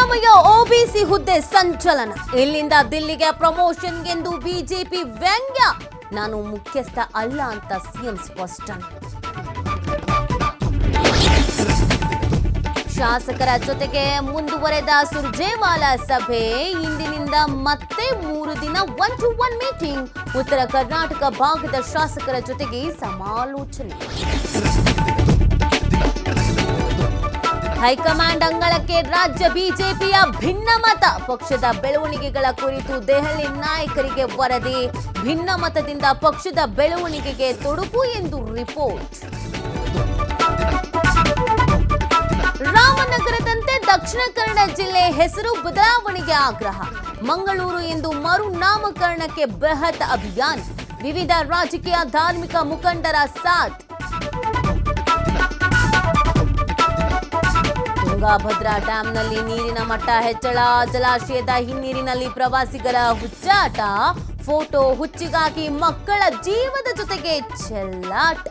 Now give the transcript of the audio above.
Siddaramaiah OBC ಹುದ್ದೆ ಸಂಚಲನ. ಇಲ್ಲಿಂದ ದಿಲ್ಲಿಗೆ ಪ್ರಮೋಷನ್ಗೆಂದು ಬಿಜೆಪಿ ವ್ಯಂಗ್ಯ. ನಾನು ಮುಖ್ಯಸ್ಥ ಅಲ್ಲ ಅಂತ ಸಿಎಂ ಸ್ಪಷ್ಟನೆ. ಶಾಸಕರ ಜೊತೆಗೆ ಮುಂದುವರೆದ ಸುರ್ಜೇವಾಲಾ ಸಭೆ. ಇಂದಿನಿಂದ ಮತ್ತೆ 3 ದಿನ 1-to-1 ಮೀಟಿಂಗ್. ಉತ್ತರ ಕರ್ನಾಟಕ ಭಾಗದ ಶಾಸಕರ ಜೊತೆಗೆ ಸಮಾಲೋಚನೆ. ಹೈಕಮಾಂಡ್ ಅಂಗಳಕ್ಕೆ ರಾಜ್ಯ ಬಿಜೆಪಿಯ ಭಿನ್ನಮತ. ಪಕ್ಷದ ಬೆಳವಣಿಗೆಗಳ ಕುರಿತು ದೆಹಲಿ ನಾಯಕರಿಗೆ ವರದಿ. ಭಿನ್ನಮತದಿಂದ ಪಕ್ಷದ ಬೆಳವಣಿಗೆಗೆ ತೊಡಕು ಎಂದು ರಿಪೋರ್ಟ್. ರಾಮನಗರದಂತೆ ದಕ್ಷಿಣ ಕನ್ನಡ ಜಿಲ್ಲೆ ಹೆಸರು ಬದಲಾವಣೆಗೆ ಆಗ್ರಹ. ಮಂಗಳೂರು ಎಂದು ಮರು ನಾಮಕರಣಕ್ಕೆ ಬೃಹತ್ ಅಭಿಯಾನ. ವಿವಿಧ ರಾಜಕೀಯ ಧಾರ್ಮಿಕ ಮುಖಂಡರ ಸಾಥ್. ತುಂಗಭದ್ರಾ ಡ್ಯಾಂನಲ್ಲಿ ನೀರಿನ ಮಟ್ಟ ಹೆಚ್ಚಳ. ಜಲಾಶಯದ ಹಿನ್ನೀರಿನಲ್ಲಿ ಪ್ರವಾಸಿಗರ ಹುಚ್ಚಾಟ. ಫೋಟೋ ಹುಚ್ಚಿಗಾಗಿ ಮಕ್ಕಳ ಜೀವದ ಜೊತೆಗೆ ಚೆಲ್ಲಾಟ.